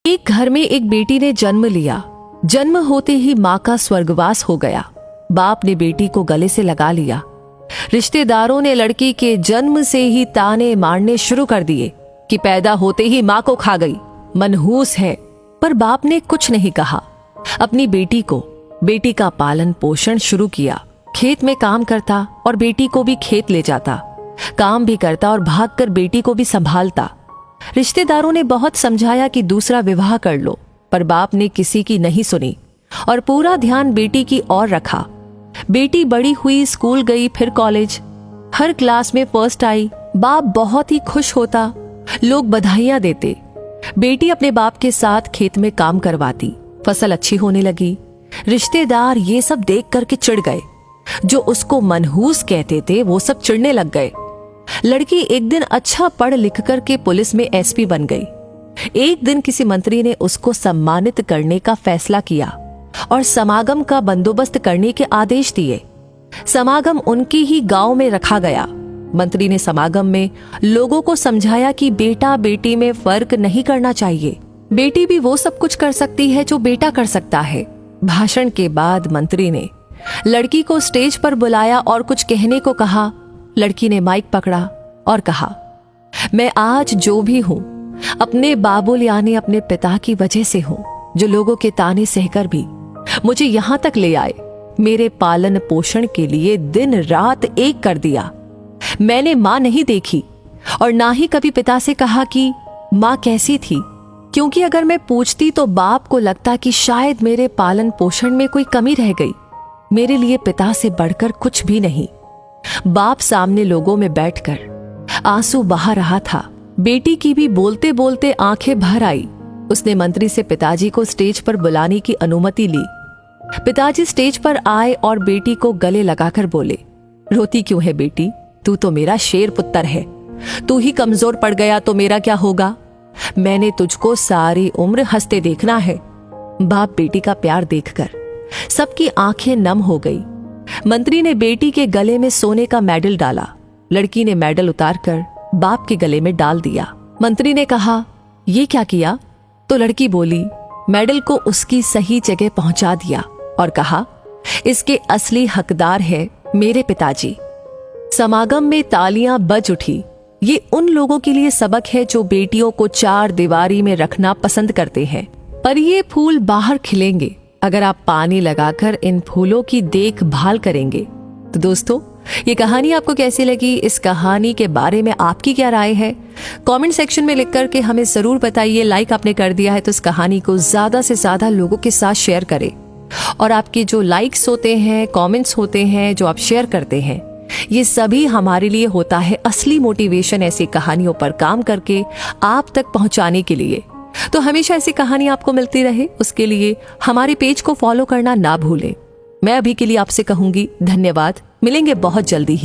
एक घर में एक बेटी ने जन्म लिया। जन्म होते ही माँ का स्वर्गवास हो गया। बाप ने बेटी को गले से लगा लिया। रिश्तेदारों ने लड़की के जन्म से ही ताने मारने शुरू कर दिए कि पैदा होते ही माँ को खा गई, मनहूस है। पर बाप ने कुछ नहीं कहा। अपनी बेटी का पालन पोषण शुरू किया। खेत में काम करता और बेटी को भी खेत ले जाता, काम भी करता और भागकर बेटी को भी संभालता। रिश्तेदारों ने बहुत समझाया कि दूसरा विवाह कर लो, पर बाप ने किसी की नहीं सुनी और पूरा ध्यान बेटी की ओर रखा। बेटी बड़ी हुई, स्कूल गई, फिर कॉलेज, हर क्लास में फर्स्ट आई। बाप बहुत ही खुश होता, लोग बधाइयां देते। बेटी अपने बाप के साथ खेत में काम करवाती, फसल अच्छी होने लगी। रिश्तेदार ये सब देख करके चिढ़ गए। जो उसको मनहूस कहते थे वो सब चिढ़ने लग गए। लड़की एक दिन अच्छा पढ़ लिख करके पुलिस में एसपी बन गई। एक दिन किसी मंत्री ने उसको सम्मानित करने का फैसला किया और समागम का बंदोबस्त करने के आदेश दिए। समागम उनकी ही गांव में रखा गया। मंत्री ने समागम में लोगों को समझाया कि बेटा बेटी में फर्क नहीं करना चाहिए। बेटी भी वो सब कुछ कर सकती है जो बेटा कर सकता है। भाषण के बाद मंत्री ने लड़की को स्टेज पर बुलाया और कुछ कहने को कहा। लड़की ने माइक पकड़ा और कहा, मैं आज जो भी हूं अपने बाबुल यानी अपने पिता की वजह से हूं, जो लोगों के ताने सहकर भी मुझे यहां तक ले आए। मेरे पालन पोषण के लिए दिन रात एक कर दिया। मैंने मां नहीं देखी और ना ही कभी पिता से कहा कि मां कैसी थी, क्योंकि अगर मैं पूछती तो बाप को लगता कि शायद मेरे पालन पोषण में कोई कमी रह गई। मेरे लिए पिता से बढ़कर कुछ भी नहीं। बाप सामने लोगों में बैठकर आंसू बहा रहा था। बेटी की भी बोलते बोलते आंखें भर आई। उसने मंत्री से पिताजी को स्टेज पर बुलाने की अनुमति ली। पिताजी स्टेज पर आए और बेटी को गले लगाकर बोले, रोती क्यों है बेटी? तू तो मेरा शेर पुत्र है। तू ही कमजोर पड़ गया तो मेरा क्या होगा? मैंने तुझको सारी उम्र हंसते देखना है। बाप बेटी का प्यार देखकर सबकी आंखें नम हो गई। मंत्री ने बेटी के गले में सोने का मेडल डाला। लड़की ने मेडल उतारकर बाप के गले में डाल दिया। मंत्री ने कहा, ये क्या किया? तो लड़की बोली, मेडल को उसकी सही जगह पहुंचा दिया और कहा, इसके असली हकदार है मेरे पिताजी। समागम में तालियां बज उठी। ये उन लोगों के लिए सबक है जो बेटियों को चार दीवारी में रखना पसंद करते हैं। पर ये फूल बाहर खिलेंगे अगर आप पानी लगाकर इन फूलों की देखभाल करेंगे। तो दोस्तों, ये कहानी आपको कैसी लगी? इस कहानी के बारे में आपकी क्या राय है? कमेंट सेक्शन में लिख करके हमें जरूर बताइए। लाइक आपने कर दिया है तो इस कहानी को ज्यादा से ज्यादा लोगों के साथ शेयर करें। और आपके जो लाइक्स होते हैं, कमेंट्स होते हैं, जो आप शेयर करते हैं, ये सभी हमारे लिए होता है असली मोटिवेशन ऐसी कहानियों पर काम करके आप तक पहुंचाने के लिए। तो हमेशा ऐसी कहानी आपको मिलती रहे, उसके लिए हमारे पेज को फॉलो करना ना भूलें। मैं अभी के लिए आपसे कहूंगी धन्यवाद। मिलेंगे बहुत जल्दी ही।